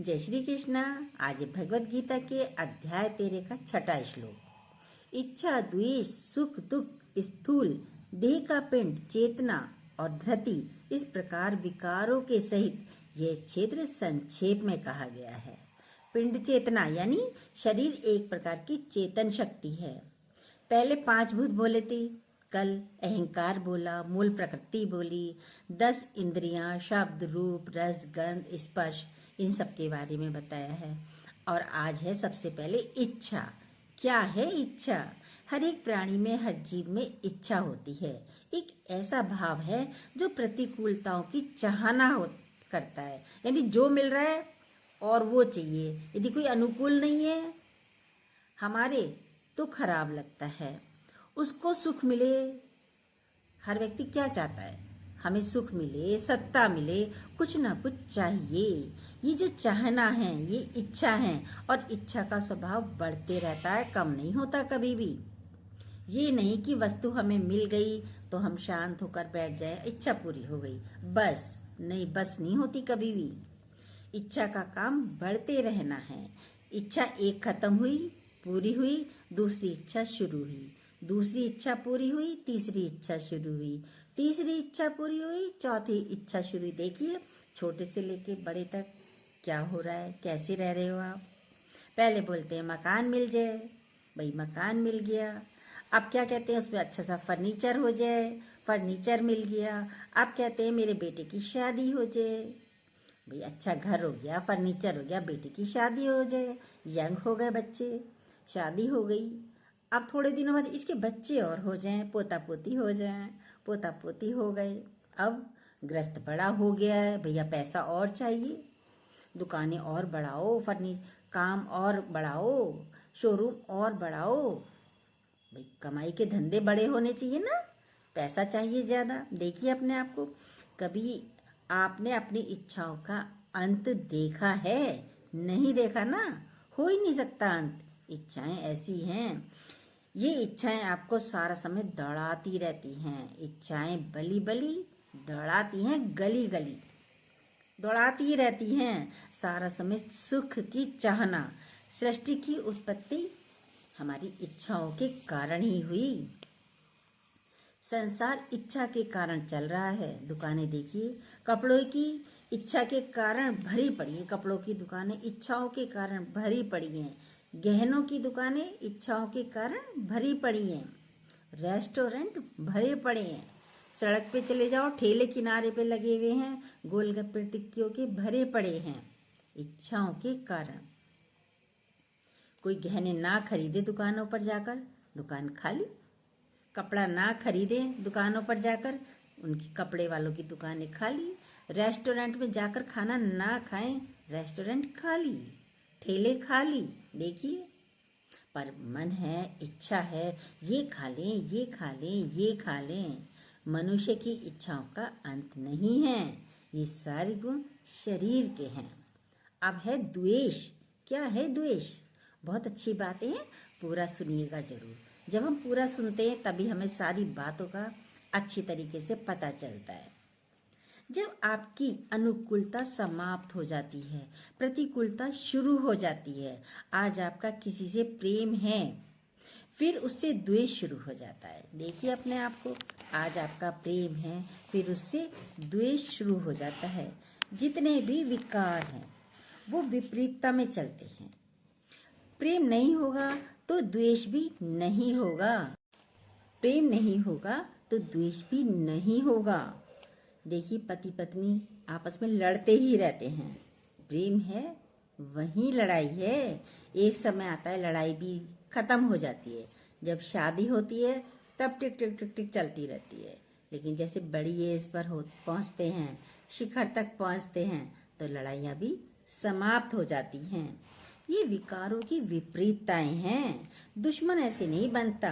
जय श्री कृष्णा। आज भगवत गीता के अध्याय 13 का 6वां श्लोक। इच्छा, द्वेष, सुख, दुख, स्थूल देह का पिंड, चेतना और धृति, इस प्रकार विकारों के सहित यह क्षेत्र संक्षेप में कहा गया है। पिंड चेतना यानी शरीर एक प्रकार की चेतन शक्ति है। पहले 5 भूत बोले थे, कल अहंकार बोला, मूल प्रकृति बोली, 10 इंद्रियां, शब्द, रूप, रस, गंध, स्पर्श, इन सब के बारे में बताया है। और आज है सबसे पहले इच्छा। क्या है इच्छा? हर एक प्राणी में, हर जीव में इच्छा होती है। एक ऐसा भाव है जो प्रतिकूलताओं की चाहना करता है, यानी जो मिल रहा है और वो चाहिए। यदि कोई अनुकूल नहीं है हमारे तो खराब लगता है। उसको सुख मिले, हर व्यक्ति क्या चाहता है? हमें सुख मिले, सत्ता मिले, कुछ ना कुछ चाहिए। ये जो चाहना है ये इच्छा है, और इच्छा का स्वभाव बढ़ते रहता है, कम नहीं होता कभी भी। ये नहीं कि वस्तु हमें मिल गई तो हम शांत होकर बैठ जाए, इच्छा पूरी हो गई, बस नहीं, बस नहीं होती कभी भी। इच्छा का काम बढ़ते रहना है। इच्छा एक खत्म हुई, पूरी हुई, दूसरी इच्छा शुरू हुई, दूसरी इच्छा पूरी हुई, तीसरी इच्छा शुरू हुई, तीसरी इच्छा पूरी हुई, चौथी इच्छा शुरू हुई। देखिए छोटे से लेके बड़े तक क्या हो रहा है, कैसे रह रहे हो आप। पहले बोलते हैं मकान मिल जाए, भाई मकान मिल गया। अब क्या कहते हैं, उसमें अच्छा सा फर्नीचर हो जाए, फर्नीचर मिल गया। अब कहते हैं मेरे बेटे की शादी हो जाए, भाई अच्छा घर हो गया, फर्नीचर हो गया, बेटे की शादी हो जाए। यंग हो गए बच्चे, शादी हो गई। अब थोड़े दिनों बाद इसके बच्चे और हो जाएं, पोता पोती हो जाएं, पोता पोती हो गए। अब ग्रस्त बड़ा हो गया है, भैया पैसा और चाहिए, दुकानें और बढ़ाओ, काम और बढ़ाओ, शोरूम और बढ़ाओ। भाई कमाई के धंधे बड़े होने चाहिए ना, पैसा चाहिए ज़्यादा। देखिए अपने आप को, कभी आपने अपनी इच्छाओं का अंत देखा है? नहीं देखा ना, हो ही नहीं सकता अंत। इच्छाएं ऐसी हैं, ये इच्छाएं आपको सारा समय दौड़ाती रहती हैं। इच्छाएं बली बली दौड़ाती हैं, गली गली दौड़ाती रहती हैं सारा समय। सुख की चाहना, सृष्टि की उत्पत्ति हमारी इच्छाओं के कारण ही हुई। संसार इच्छा के कारण चल रहा है। दुकानें देखिए, कपड़ों की इच्छा के कारण भरी पड़ी है, कपड़ों की दुकानें इच्छाओं के कारण भरी पड़ी हैं। गहनों की दुकानें इच्छाओं के कारण भरी पड़ी हैं। रेस्टोरेंट भरे पड़े हैं। सड़क पे चले जाओ, ठेले किनारे पे लगे हुए हैं, गोलगप्पे टिक्कियों के भरे पड़े हैं, इच्छाओं के कारण। कोई गहने ना खरीदे दुकानों पर जाकर, दुकान खाली। कपड़ा ना खरीदे दुकानों पर जाकर, उनकी कपड़े वालों की दुकानें खाली। रेस्टोरेंट में जाकर खाना ना खाएं, रेस्टोरेंट खाली, ठेले खाली। देखिए, पर मन है, इच्छा है, ये खा लें, ये खा लें, ये खा लें। मनुष्य की इच्छाओं का अंत नहीं है। ये सारे गुण शरीर के हैं। अब है द्वेष। क्या है द्वेष? बहुत अच्छी बातें हैं, पूरा सुनिएगा जरूर। जब हम पूरा सुनते हैं तभी हमें सारी बातों का अच्छी तरीके से पता चलता है। जब आपकी अनुकूलता समाप्त हो जाती है, प्रतिकूलता शुरू हो जाती है। आज आपका किसी से प्रेम है, फिर उससे द्वेष शुरू हो जाता है। देखिए अपने आप को, आज आपका प्रेम है, फिर उससे द्वेष शुरू हो जाता है। जितने भी विकार हैं वो विपरीतता में चलते हैं। प्रेम नहीं होगा तो द्वेष भी नहीं होगा, प्रेम नहीं होगा तो द्वेष भी नहीं होगा। देखिए पति पत्नी आपस में लड़ते ही रहते हैं, प्रेम है वहीं लड़ाई है। एक समय आता है लड़ाई भी खत्म हो जाती है, जब शादी होती है तब टिक टिक टिक टिक चलती रहती है। लेकिन जैसे बड़ी एज पर पहुंचते हैं, शिखर तक पहुंचते हैं, तो लड़ाइयाँ भी समाप्त हो जाती हैं। ये विकारों की विपरीतताएं हैं। दुश्मन ऐसे नहीं बनता,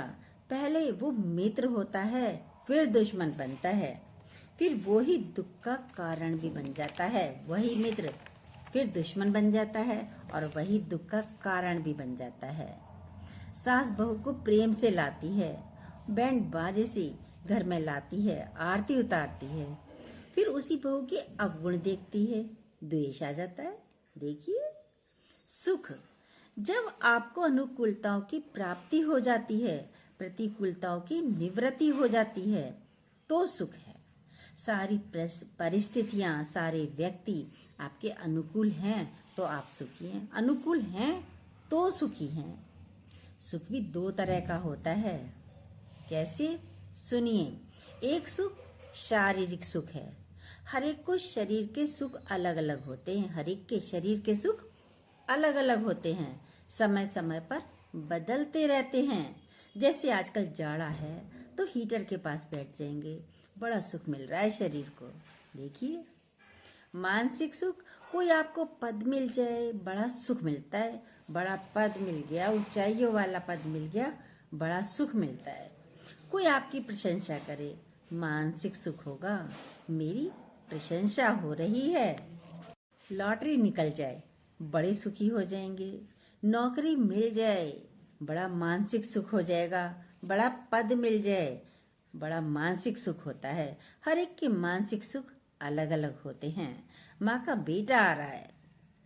पहले वो मित्र होता है, फिर दुश्मन बनता है, फिर वही दुख का कारण भी बन जाता है। वही मित्र फिर दुश्मन बन जाता है और वही दुख का कारण भी बन जाता है। सास बहू को प्रेम से लाती है, बैंड बाजे से घर में लाती है, आरती उतारती है, फिर उसी बहू के अवगुण देखती है, द्वेष आ जाता है, देखिए, सुख, जब आपको अनुकूलताओं की प्राप्ति हो जाती है, प्रतिकूलताओं की निवृत्ति हो जाती है, तो सुख है। सारी परिस्थितियां, सारे व्यक्ति आपके अनुकूल हैं तो आप सुखी हैं, अनुकूल हैं तो सुखी हैं। सुख भी दो तरह का होता है। कैसे? सुनिए। एक सुख शारीरिक सुख है। हर एक को शरीर के सुख अलग अलग होते हैं। हर एक के शरीर के सुख अलग अलग होते हैं, समय समय पर बदलते रहते हैं। जैसे आजकल जाड़ा है तो हीटर के पास बैठ जाएंगे, बड़ा सुख मिल रहा है शरीर को। देखिए, मानसिक सुख, कोई आपको पद मिल जाए, बड़ा सुख मिलता है। बड़ा पद मिल गया, ऊंचाइयों वाला पद मिल गया, बड़ा सुख मिलता है। कोई आपकी प्रशंसा करे, मानसिक सुख होगा, मेरी प्रशंसा हो रही है। लॉटरी निकल जाए, बड़े सुखी हो जाएंगे। नौकरी मिल जाए, बड़ा मानसिक सुख हो जाएगा। बड़ा पद मिल जाए, बड़ा मानसिक सुख होता है। हर एक के मानसिक सुख अलग अलग होते हैं। माँ का बेटा आ रहा है,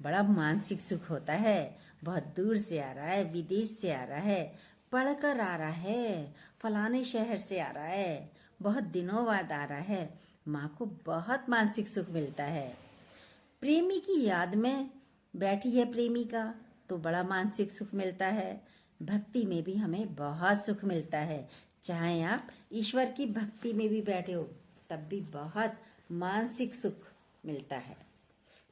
बड़ा मानसिक सुख होता है। बहुत दूर से आ रहा है, विदेश से आ रहा है, पढ़कर आ रहा है, फलाने शहर से आ रहा है, बहुत दिनों बाद आ रहा है, माँ को बहुत मानसिक सुख मिलता है। प्रेमी की याद में बैठी है प्रेमिका, तो बड़ा मानसिक सुख मिलता है। भक्ति में भी हमें बहुत सुख मिलता है। चाहे आप ईश्वर की भक्ति में भी बैठे हो, तब भी बहुत मानसिक सुख मिलता है।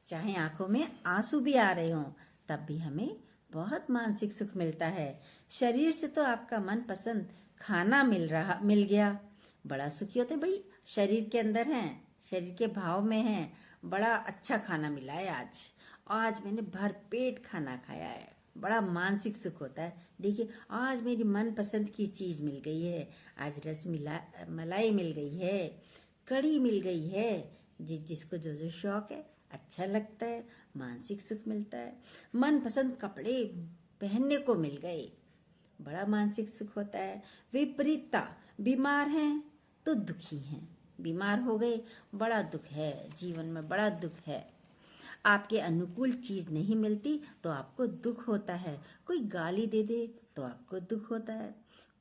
चाहे आंखों में आंसू भी आ रहे हों, तब भी हमें बहुत मानसिक सुख मिलता है। शरीर से तो आपका मनपसंद खाना मिल गया, बड़ा सुखी होते हैं। भाई, शरीर के अंदर हैं, शरीर के भाव में हैं, बड़ा अच्छा खाना मिला है आज मैंने भर पेट खाना खाया है, बड़ा मानसिक सुख होता है। देखिए, आज मेरी मनपसंद की चीज़ मिल गई है, आज मलाई मिल गई है, कड़ी मिल गई है। जिसको जो जो शौक है, अच्छा लगता है, मानसिक सुख मिलता है। मनपसंद कपड़े पहनने को मिल गए, बड़ा मानसिक सुख होता है। विपरीतता, बीमार हैं तो दुखी हैं, बीमार हो गए, बड़ा दुख है, जीवन में बड़ा दुख है। आपके अनुकूल चीज नहीं मिलती तो आपको दुख होता है। कोई गाली दे दे तो आपको दुख होता है।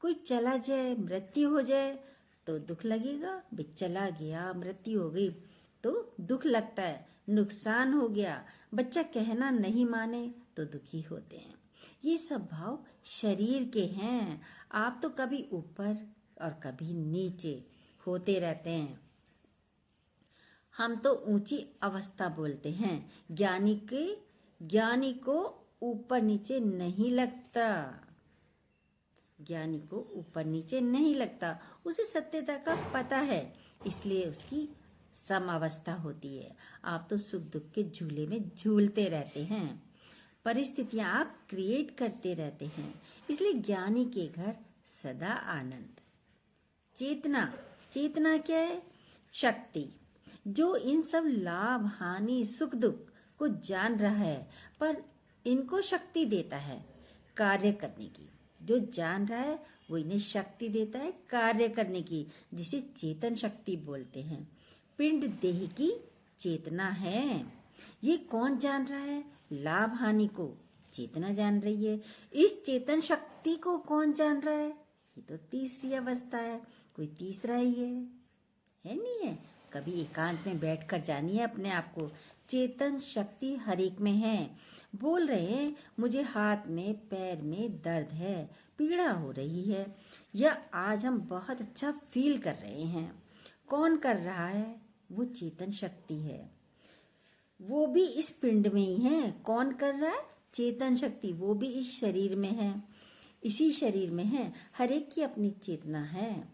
कोई चला जाए, मृत्यु हो जाए तो दुख लगेगा। भी चला गया, मृत्यु हो गई तो दुख लगता है। नुकसान हो गया, बच्चा कहना नहीं माने तो दुखी होते हैं। ये सब भाव शरीर के हैं। आप तो कभी ऊपर और कभी नीचे होते रहते हैं। हम तो ऊंची अवस्था बोलते हैं। ज्ञानी को ऊपर नीचे नहीं लगता, ज्ञानी को ऊपर नीचे नहीं लगता। उसे सत्यता का पता है, इसलिए उसकी समावस्था होती है। आप तो सुख दुख के झूले में झूलते रहते हैं, परिस्थितियां आप क्रिएट करते रहते हैं, इसलिए ज्ञानी के घर सदा आनंद। चेतना क्या है? शक्ति, जो इन सब लाभ हानि सुख दुख को जान रहा है, पर इनको शक्ति देता है कार्य करने की। जो जान रहा है वो इन्हें शक्ति देता है कार्य करने की, जिसे चेतन शक्ति बोलते हैं। पिंड देह की चेतना है। ये कौन जान रहा है? लाभ हानि को चेतना जान रही है। इस चेतन शक्ति को कौन जान रहा है? ये तो तीसरी अवस्था है। कोई तीसरा ही है नहीं है? कभी एकांत में बैठकर जानिए अपने आप को। चेतन शक्ति हर एक में है। बोल रहे हैं, मुझे हाथ में पैर में दर्द है, पीड़ा हो रही है, या आज हम बहुत अच्छा फील कर रहे हैं। कौन कर रहा है? वो चेतन शक्ति है। वो भी इस पिंड में ही है। कौन कर रहा है? चेतन शक्ति। वो भी इस शरीर में है, इसी शरीर में है। हर एक की अपनी चेतना है।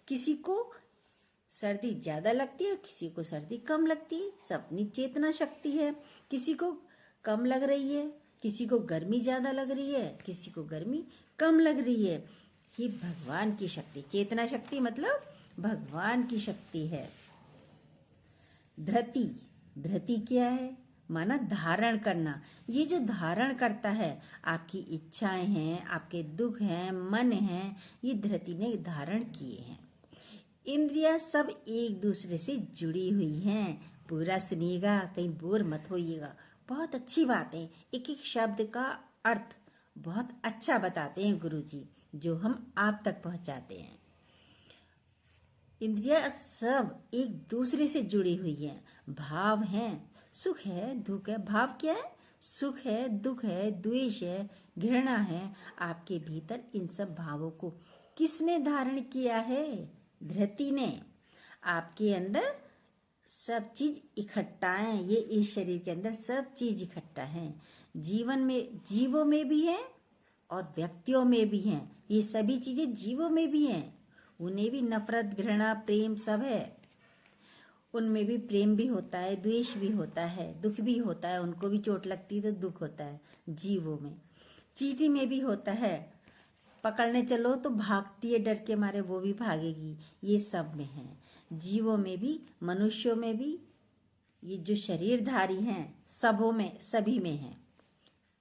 किसी को सर्दी ज्यादा लगती है, किसी को सर्दी कम लगती है, सब अपनी चेतना शक्ति है। किसी को कम लग रही है, किसी को गर्मी ज्यादा लग रही है, किसी को गर्मी कम लग रही है। ये भगवान की शक्ति, चेतना शक्ति मतलब भगवान की शक्ति है। धृति क्या है? माना धारण करना। ये जो धारण करता है, आपकी इच्छाएं हैं, आपके दुख हैं, मन हैं, ये धृति ने धारण किए हैं। इंद्रियां सब एक दूसरे से जुड़ी हुई हैं। पूरा सुनिएगा, कहीं बोर मत होइएगा, बहुत अच्छी बात है। एक एक शब्द का अर्थ बहुत अच्छा बताते हैं गुरुजी, जो हम आप तक पहुंचाते हैं। इंद्रियां सब एक दूसरे से जुड़ी हुई हैं। भाव हैं, सुख है, दुख है। भाव क्या है? सुख है, दुख है, द्वेष है, घृणा है। आपके भीतर इन सब भावों को किसने धारण किया है? धृति ने। आपके अंदर सब चीज इकट्ठा है। ये इस शरीर के अंदर सब चीज इकट्ठा है। जीवन में, जीवों में भी है और व्यक्तियों में भी है। ये सभी चीजें जीवों में भी हैं। उन्हें भी नफरत, घृणा, प्रेम सब है। उनमें भी प्रेम भी होता है, द्वेष भी होता है, दुख भी होता है। उनको भी चोट लगती है तो दुख होता है जीवों में। चींटी में भी होता है, पकड़ने चलो तो भागती है डर के मारे, वो भी भागेगी। ये सब में है, जीवों में भी, मनुष्यों में भी। ये जो शरीरधारी हैं सबों में, सभी में है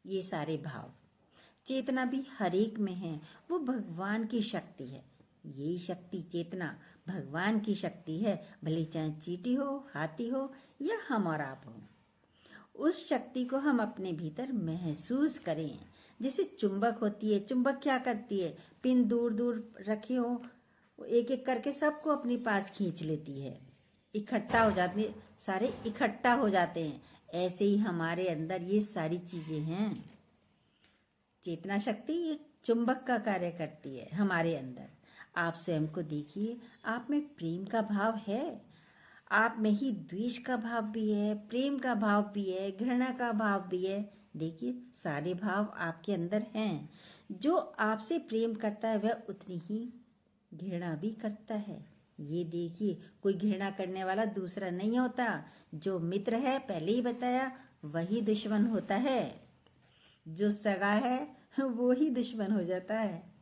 ये सारे भाव। चेतना भी हर एक में है। वो भगवान की शक्ति है। यही शक्ति, चेतना भगवान की शक्ति है। भले चाहे चींटी हो, हाथी हो या हम और आप हो। उस शक्ति को हम अपने भीतर महसूस करें। जैसे चुंबक होती है, चुंबक क्या करती है? पिन दूर दूर रखे हो, एक एक करके सबको अपने पास खींच लेती है। इकट्ठा हो जाते हैं, सारे इकट्ठा हो जाते हैं। ऐसे ही हमारे अंदर ये सारी चीजें हैं। चेतना शक्ति एक चुंबक का कार्य करती है हमारे अंदर। आप स्वयं को देखिए, आप में प्रेम का भाव है। आप में ही द्वेष का भाव भी है, प्रेम का भाव भी है, घृणा का भाव भी है। देखिए, सारे भाव आपके अंदर हैं। जो आपसे प्रेम करता है वह उतनी ही घृणा भी करता है। ये देखिए, कोई घृणा करने वाला दूसरा नहीं होता। जो मित्र है, पहले ही बताया, वही दुश्मन होता है। जो सगा है वो ही दुश्मन हो जाता है।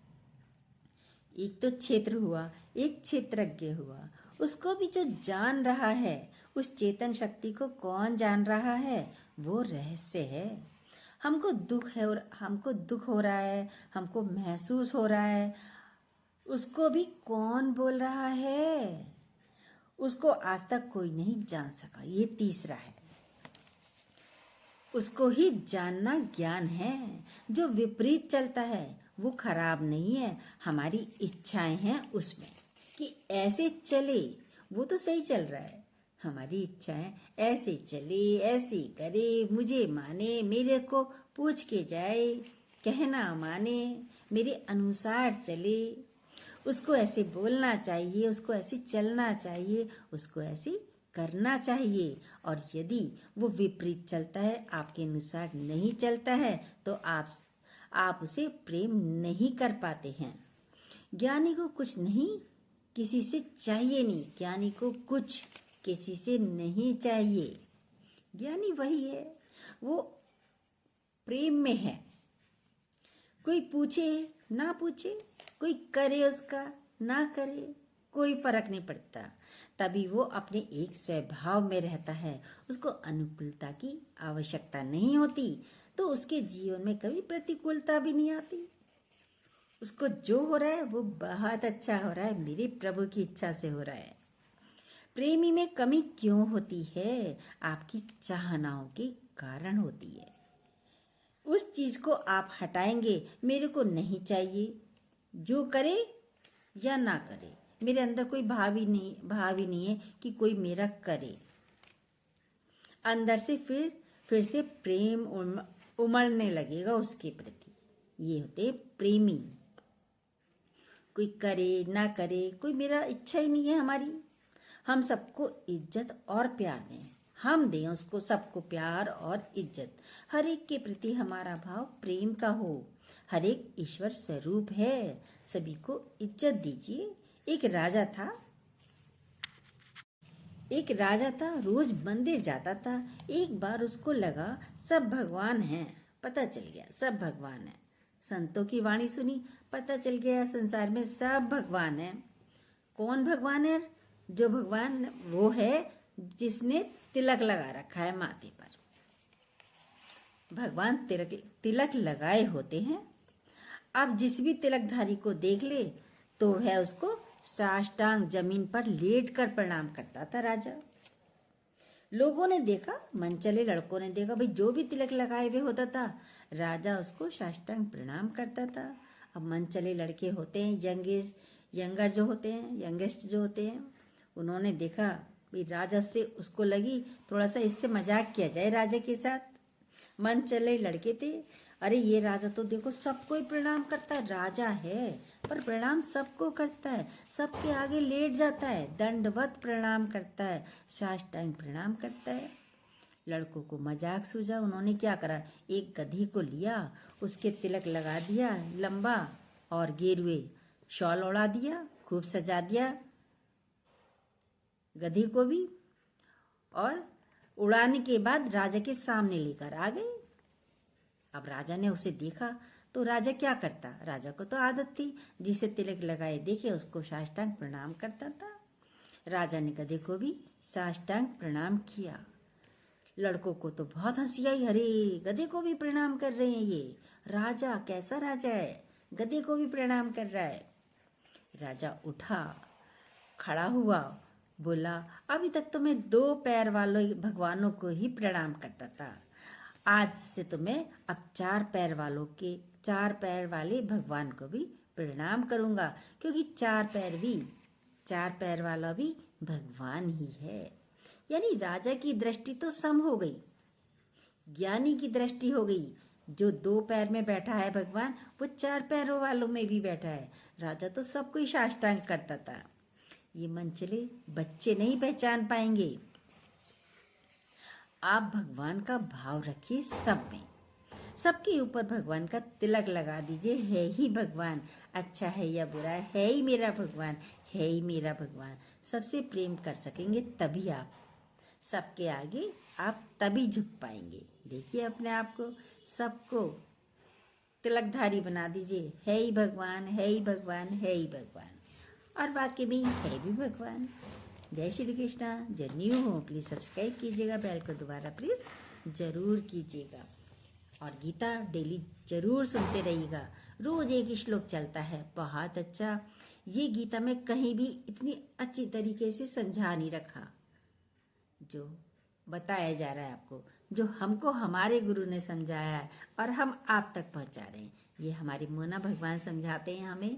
एक तो क्षेत्र हुआ, एक क्षेत्रज्ञ हुआ। उसको भी जो जान रहा है, उस चेतन शक्ति को कौन जान रहा है? वो रहस्य है। हमको दुख है और हमको दुख हो रहा है, हमको महसूस हो रहा है, उसको भी कौन बोल रहा है? उसको आज तक कोई नहीं जान सका। ये तीसरा है। उसको ही जानना ज्ञान है। जो विपरीत चलता है वो खराब नहीं है। हमारी इच्छाएं हैं उसमें कि ऐसे चले, वो तो सही चल रहा है। हमारी इच्छाएं ऐसे चले, ऐसे करे, मुझे माने, मेरे को पूछ के जाए, कहना माने, मेरे अनुसार चले। उसको ऐसे बोलना चाहिए, उसको ऐसे चलना चाहिए, उसको ऐसे करना चाहिए। और यदि वो विपरीत चलता है, आपके अनुसार नहीं चलता है, तो आप उसे प्रेम नहीं कर पाते हैं। ज्ञानी को कुछ नहीं, किसी से चाहिए नहीं। ज्ञानी को कुछ किसी से नहीं चाहिए। ज्ञानी वही है, वो प्रेम में है। कोई पूछे ना पूछे, कोई करे उसका ना करे, कोई फर्क नहीं पड़ता। तभी वो अपने एक स्वभाव में रहता है। उसको अनुकूलता की आवश्यकता नहीं होती, तो उसके जीवन में कभी प्रतिकूलता भी नहीं आती। उसको जो हो रहा है वो बहुत अच्छा हो रहा है, मेरे प्रभु की इच्छा से हो रहा है। प्रेमी में कमी क्यों होती है? आपकी चाहनाओं के कारण होती है। उस चीज को आप हटाएंगे, मेरे को नहीं चाहिए, जो करे या ना करे, मेरे अंदर कोई भाव ही नहीं है कि कोई मेरा करे। अंदर से फिर से प्रेम उमड़ने लगेगा उसके प्रति। ये होते प्रेमी। कोई करे ना करे, कोई मेरा इच्छा ही नहीं है हमारी। हम सबको इज्जत और प्यार दें, हम दें उसको सबको प्यार और इज्जत। हर एक के प्रति हमारा भाव प्रेम का हो। हर एक ईश्वर स्वरूप है, सभी को इज्जत दीजिए। एक राजा था, रोज मंदिर जाता था। एक बार उसको लगा सब भगवान हैं, पता चल गया सब भगवान हैं। संतों की वाणी सुनी, पता चल गया संसार में सब भगवान हैं। कौन भगवान है? जो भगवान वो है जिसने तिलक लगा रखा है माथे पर। भगवान तिलक लगाए होते हैं। अब जिस भी तिलकधारी को देख ले तो वह उसको साष्टांग जमीन पर लेट कर प्रणाम करता था। राजा लोगों ने देखा, मन चले लड़कों ने देखा, भाई जो भी तिलक लगाए हुए होता था राजा उसको साष्टांग प्रणाम करता था। अब मन चले लड़के होते हैं, यंगर जो होते हैं, यंगेस्ट जो होते हैं, उन्होंने देखा भाई राजा से उसको लगी थोड़ा सा इससे मजाक किया जाए राजा के साथ। मन चले लड़के थे, अरे ये राजा तो देखो सबको ही प्रणाम करता है, राजा है पर प्रणाम सबको करता है, सबके आगे लेट जाता है, दंडवत प्रणाम करता है, साष्टांग प्रणाम करता है। लड़कों को मजाक सूझा, उन्होंने क्या करा, एक गधी को लिया, उसके तिलक लगा दिया लंबा और गेरुए शॉल ओढ़ा दिया, खूब सजा दिया गधी को भी, और उड़ाने के बाद राजा के सामने लेकर आ गए। अब राजा ने उसे देखा तो राजा क्या करता, राजा को तो आदत थी जिसे तिलक लगाए देखे उसको साष्टांग प्रणाम करता था। राजा ने गधे को भी साष्टांग प्रणाम किया। लड़कों को तो बहुत हंसी आई, अरे गधे को भी प्रणाम कर रहे हैं, ये राजा कैसा राजा है, गधे को भी प्रणाम कर रहा है। राजा उठा, खड़ा हुआ, बोला अभी तक तो मैं 2 पैर वालों भगवानों को ही प्रणाम करता था, आज से तो मैं अब 4 पैर वाले भगवान को भी प्रणाम करूंगा, क्योंकि 4 पैर वाला भी भगवान ही है। यानी राजा की दृष्टि तो सम हो गई, ज्ञानी की दृष्टि हो गई, जो 2 पैर में बैठा है भगवान वो 4 पैरों वालों में भी बैठा है। राजा तो सबको ही साष्टांग करता था। ये मन चले बच्चे नहीं पहचान पाएंगे। आप भगवान का भाव रखिए सब में, सबके ऊपर भगवान का तिलक लगा दीजिए, है ही भगवान, अच्छा है या बुरा है ही मेरा भगवान, है ही मेरा भगवान। सबसे प्रेम कर सकेंगे तभी आप सबके आगे आप तभी झुक पाएंगे। देखिए अपने आप को, सबको तिलकधारी बना दीजिए, है ही भगवान, है ही भगवान, है ही भगवान, और वाकई में है भी भगवान। जय श्री कृष्णा। जो न्यू हो प्लीज़ सब्सक्राइब कीजिएगा, बेल को दोबारा प्लीज़ ज़रूर कीजिएगा, और गीता डेली ज़रूर सुनते रहिएगा। रोज़ एक श्लोक चलता है, बहुत अच्छा। ये गीता में कहीं भी इतनी अच्छी तरीके से समझा नहीं रखा जो बताया जा रहा है आपको, जो हमको हमारे गुरु ने समझाया है और हम आप तक पहुंचा रहे हैं। ये हमारे मोना भगवान समझाते हैं हमें,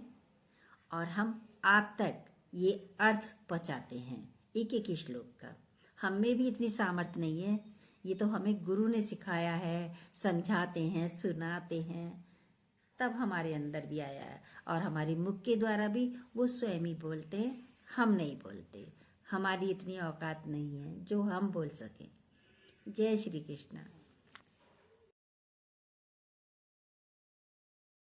और हम आप तक ये अर्थ पहुंचाते हैं एक एक श्लोक का। हम में भी इतनी सामर्थ्य नहीं है, ये तो हमें गुरु ने सिखाया है, समझाते हैं, सुनाते हैं, तब हमारे अंदर भी आया है, और हमारे मुख के द्वारा भी वो स्वयं ही बोलते हैं, हम नहीं बोलते। हमारी इतनी औकात नहीं है जो हम बोल सकें। जय श्री कृष्णा।